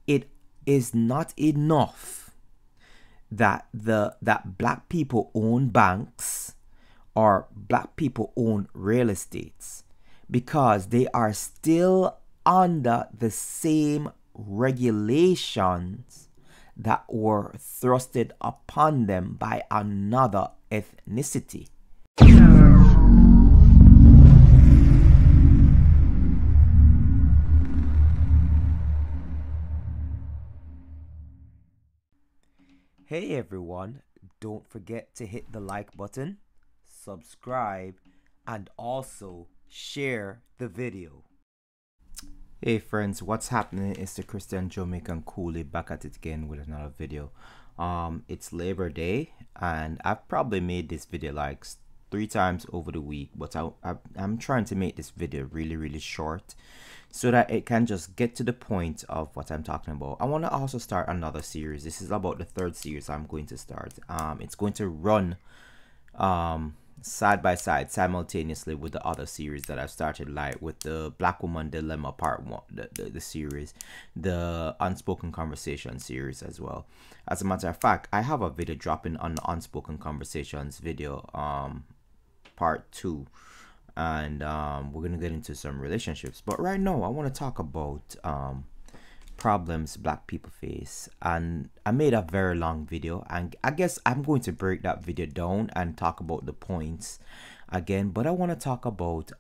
it is not enough that black people own banks or black people own real estates, because they are still under the same regulations that were thrusted upon them by another ethnicity. Hey everyone, don't forget to hit the like button, subscribe, and also share the video. Hey friends, what's happening? It's the Christian Jamaican Coolie back at it again with another video. It's Labor Day, and I've probably made this video like 3 times over the week, but I'm trying to make this video really short so that it can just get to the point of what I'm talking about. I want to also start another series. This is about the 3rd series I'm going to start. It's going to run side by side simultaneously with the other series that I've started, like with the Black Woman Dilemma Part 1, the series, the Unspoken Conversation series as well. As a matter of fact, I have a video dropping on the Unspoken Conversations video Part 2, and we're gonna get into some relationships. But right now I want to talk about problems black people face, and I made a very long video, and I guess I'm going to break that video down and talk about the points again. But I want to talk about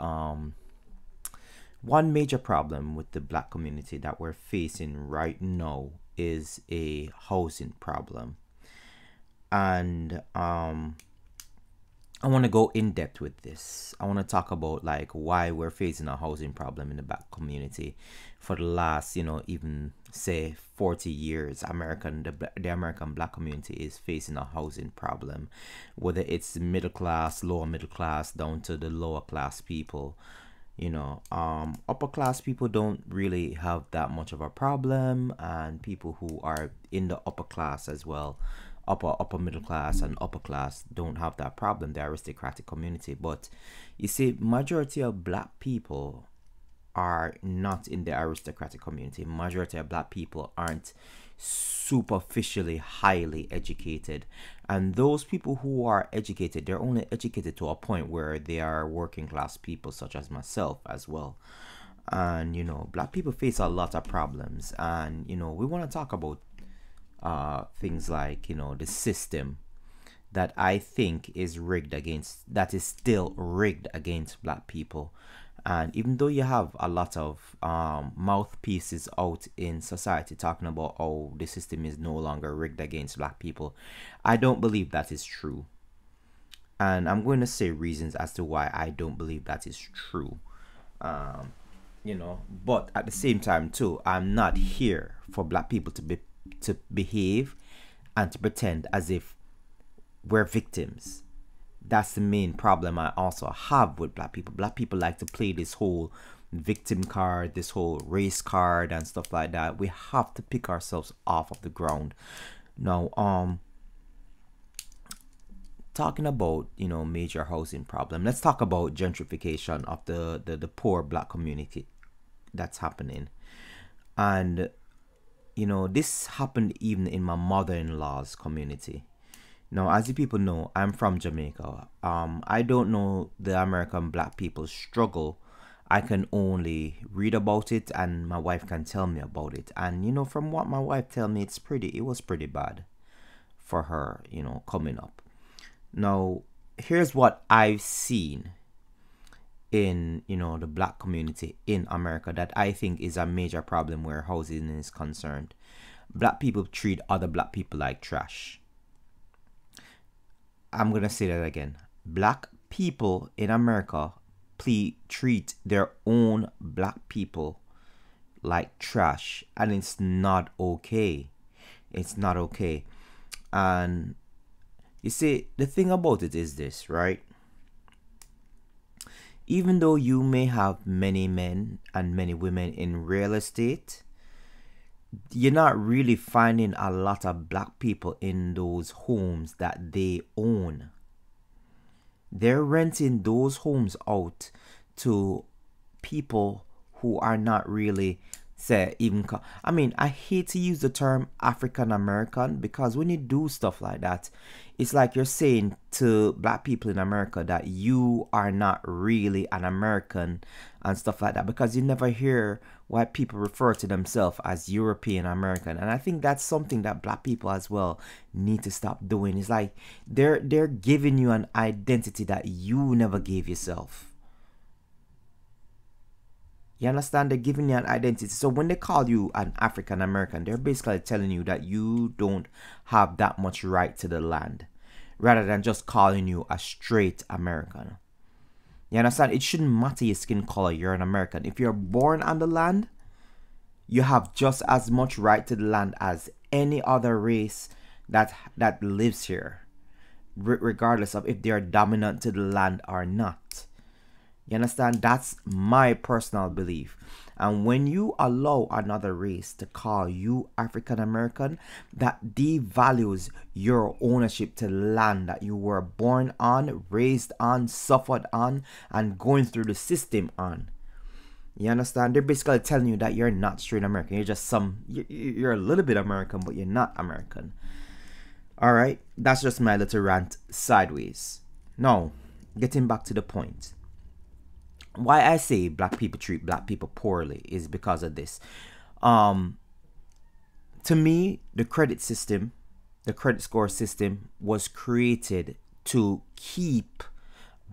one major problem with the black community that we're facing right now is a housing problem. And I want to go in depth with this. I want to talk about like why we're facing a housing problem in the black community for the last, even say 40 years. The American black community is facing a housing problem, whether it's middle class, lower middle class, down to the lower class people. Upper class people don't really have that much of a problem, and people who are in the upper class as well, upper middle class and upper class, don't have that problem, the aristocratic community. But you see, majority of black people are not in the aristocratic community. Majority of black people aren't superficially highly educated, and those people who are educated, they're only educated to a point where they are working class people such as myself as well. And black people face a lot of problems, and we want to talk about things like the system that I think is still rigged against black people. And even though you have a lot of mouthpieces out in society talking about, oh, the system is no longer rigged against black people, I don't believe that is true. And I'm going to say reasons as to why I don't believe that is true. But at the same time too, I'm not here for black people to behave and to pretend as if we're victims. That's the main problem I also have with black people. Black people like to play this whole victim card, this whole race card and stuff like that. We have to pick ourselves off of the ground. Now, talking about major housing problem, let's talk about gentrification of the poor black community that's happening. And this happened even in my mother-in-law's community. Now, as you people know, I'm from Jamaica. I don't know the American black people's struggle. I can only read about it, and my wife can tell me about it. And from what my wife tell me, it was pretty bad for her, coming up. Now, here's what I've seen in the black community in America that I think is a major problem where housing is concerned. Black people treat other black people like trash. I'm gonna say that again. Black people in America treat their own black people like trash, and it's not okay. It's not okay. And you see, the thing about it is this, right? Even though you may have many men and many women in real estate, you're not really finding a lot of black people in those homes that they own. They're renting those homes out to people who are not really say even I mean, I hate to use the term African American, because when you do stuff like that, it's like you're saying to black people in America that you are not really an American and stuff like that, because you never hear white people refer to themselves as European American. And I think that's something that black people as well need to stop doing. It's like they're giving you an identity that you never gave yourself. You understand? They're giving you an identity. So when they call you an African American, they're basically telling you that you don't have that much right to the land, rather than just calling you a straight American. You understand? It shouldn't matter your skin color. You're an American. If you're born on the land, you have just as much right to the land as any other race that lives here, regardless of if they are dominant to the land or not. You understand? That's my personal belief. And when you allow another race to call you African American, that devalues your ownership to land that you were born on, raised on, suffered on, and going through the system on. You understand? They're basically telling you that you're not straight American. You're just you're a little bit American, but you're not American. All right? That's just my little rant sideways. Now, getting back to the point. Why I say black people treat black people poorly is because of this. To me, the credit system, the credit score system, was created to keep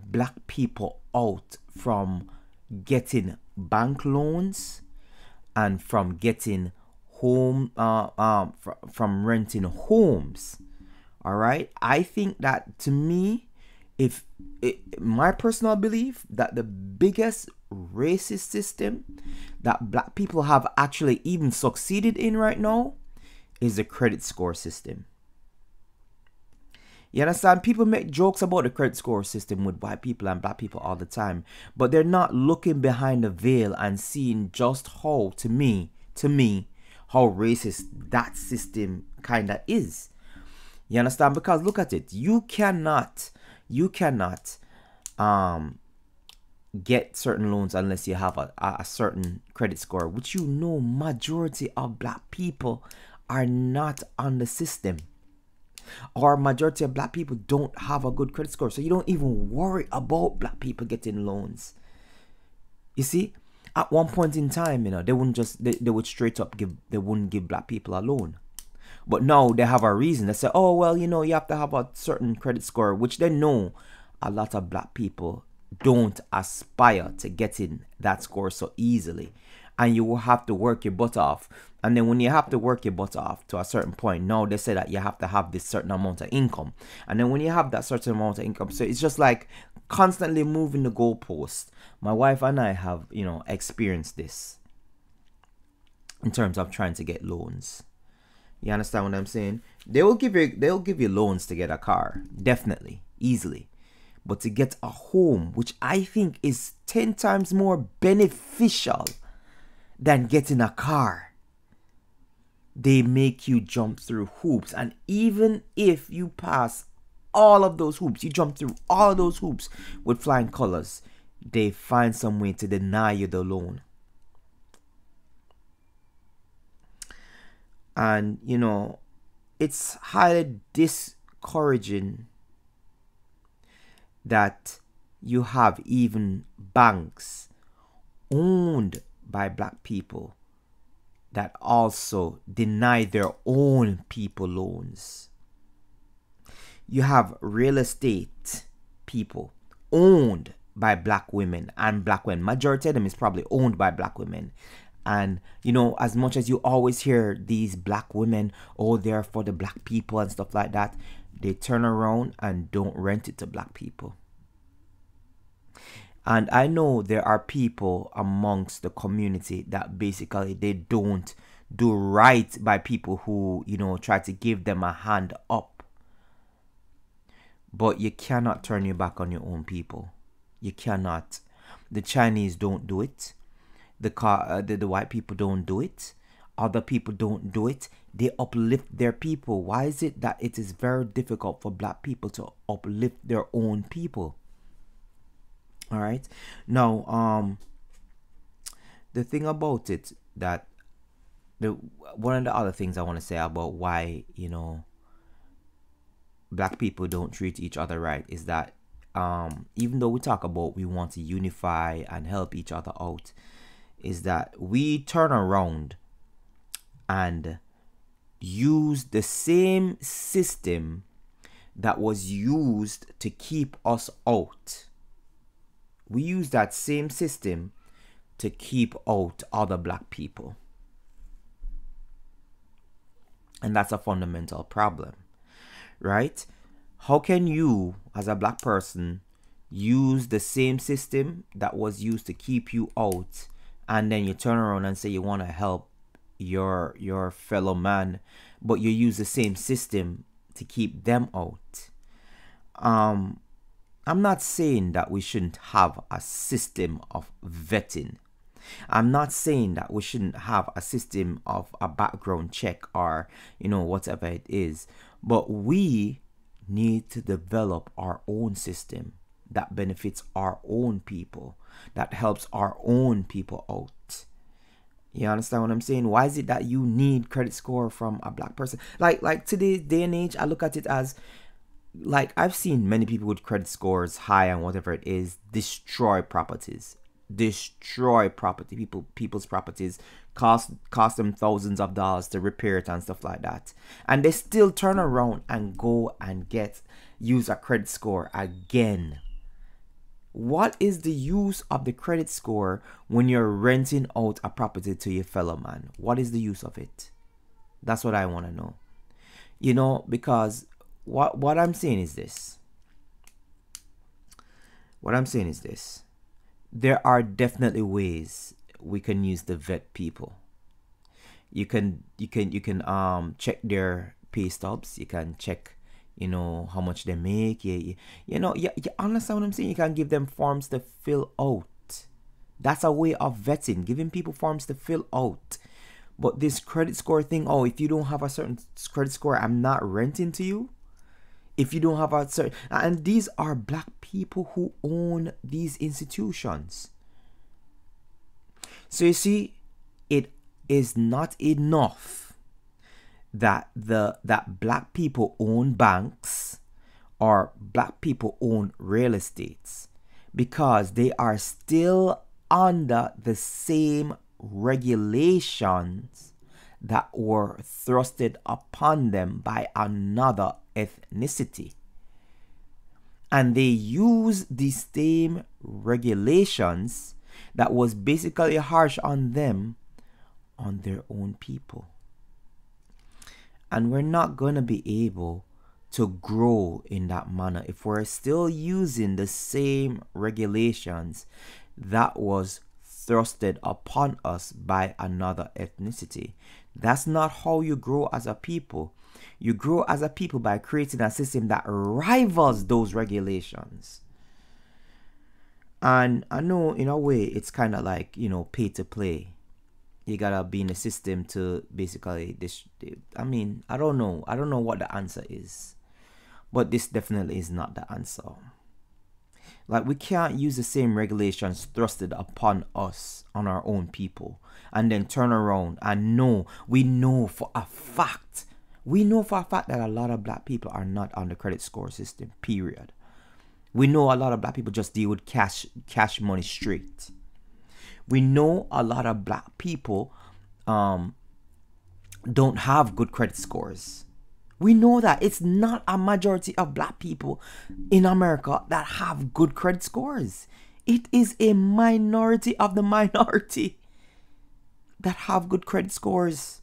black people out from getting bank loans and from getting home, from renting homes. All right. I think that, to me, my personal belief, that the biggest racist system that black people have actually even succeeded in right now is the credit score system. You understand? People make jokes about the credit score system with white people and black people all the time, but they're not looking behind the veil and seeing just how, to me, how racist that system kind of is. You understand? Because look at it. You cannot get certain loans unless you have a certain credit score, which majority of black people are not on the system, or majority of black people don't have a good credit score, so you don't even worry about black people getting loans. You see, at one point in time, they would straight up they wouldn't give black people a loan. But now they have a reason. They say, oh, well, you have to have a certain credit score, which they know a lot of black people don't aspire to getting that score so easily. And you will have to work your butt off. And then when you have to work your butt off to a certain point, now they say that you have to have this certain amount of income. And then when you have that certain amount of income, so it's just like constantly moving the goalpost. My wife and I have, experienced this in terms of trying to get loans. You understand what I'm saying? They'll give you loans to get a car, definitely, easily. But to get a home, which I think is 10 times more beneficial than getting a car, they make you jump through hoops. And even if you pass all of those hoops, you jump through all of those hoops with flying colors, they find some way to deny you the loan. And, it's highly discouraging that you have even banks owned by black people that also deny their own people loans. You have real estate people owned by black women and black women. Majority of them is probably owned by black women. And, as much as you always hear these black women, oh, they're for the black people and stuff like that, they turn around and don't rent it to black people. And I know there are people amongst the community that basically they don't do right by people who, try to give them a hand up. But you cannot turn your back on your own people. You cannot. The Chinese don't do it. The white people don't do it. Other people don't do it. They uplift their people. Why is it that it is very difficult for black people to uplift their own people? All right. Now, the thing about it that the one of the other things I want to say about why, black people don't treat each other right is that, even though we talk about we want to unify and help each other out, is that we turn around and use the same system that was used to keep us out. We use that same system to keep out other black people. And that's a fundamental problem, right? How can you, as a black person, use the same system that was used to keep you out, and then you turn around and say you want to help your fellow man, but you use the same system to keep them out? I'm not saying that we shouldn't have a system of vetting. I'm not saying that we shouldn't have a system of a background check or, whatever it is. But we need to develop our own system that benefits our own people, that helps our own people out. You understand what I'm saying? Why is it that you need credit score from a black person? Like today's day and age, I look at it as, like, I've seen many people with credit scores high and whatever it is destroy properties. Destroy property. People's properties cost them thousands of dollars to repair it and stuff like that, and they still turn around and go and use a credit score again. What is the use of the credit score when you're renting out a property to your fellow man? What is the use of it? That's what I want to know. Because what I'm saying is this. There are definitely ways we can use to vet people. You can check their pay stubs. You can check, how much they make. You understand what I'm saying? You can give them forms to fill out. That's a way of vetting, giving people forms to fill out. But this credit score thing, if you don't have a certain credit score, I'm not renting to you. If you don't have a certain, and these are black people who own these institutions. So you see, it is not enough that black people own banks or black people own real estates, because they are still under the same regulations that were thrusted upon them by another ethnicity. And they use the same regulations that was basically harsh on them on their own people. And we're not going to be able to grow in that manner if we're still using the same regulations that was thrusted upon us by another ethnicity. That's not how you grow as a people. You grow as a people by creating a system that rivals those regulations. And I know in a way it's kind of like, pay to play. You gotta be in the system to basically I don't know what the answer is, but this definitely is not the answer. Like, we can't use the same regulations thrusted upon us on our own people and then turn around and we know for a fact that a lot of black people are not on the credit score system, period. We know a lot of black people just deal with cash money straight. We know a lot of black people don't have good credit scores. We know that it's not a majority of black people in America that have good credit scores. It is a minority of the minority that have good credit scores.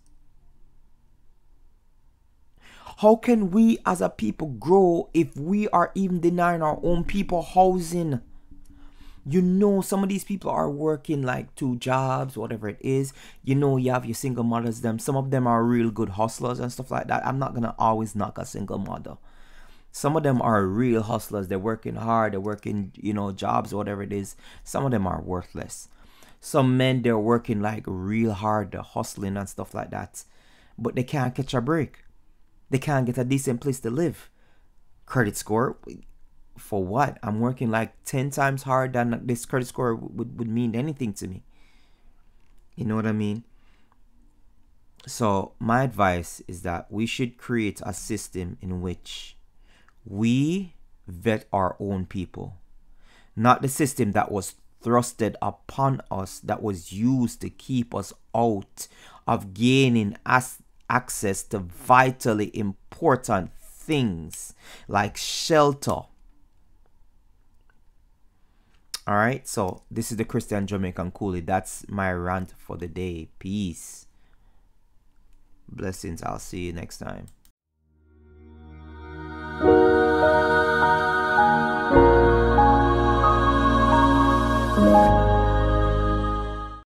How can we as a people grow if we are even denying our own people housing? Some of these people are working like 2 jobs, whatever it is. You have your single mothers, some of them are real good hustlers and stuff like that. I'm not going to always knock a single mother. Some of them are real hustlers. They're working hard. They're working, jobs, whatever it is. Some of them are worthless. Some men, they're working like real hard. They're hustling and stuff like that. But they can't catch a break. They can't get a decent place to live. Credit score, for what? I'm working like 10 times hard than this credit score would mean anything to me. You know what I mean? So my advice is that we should create a system in which we vet our own people, not the system that was thrusted upon us, that was used to keep us out of gaining access to vitally important things like shelter. All right, so this is the Christian Jamaican Coolie. That's my rant for the day. Peace. Blessings. I'll see you next time.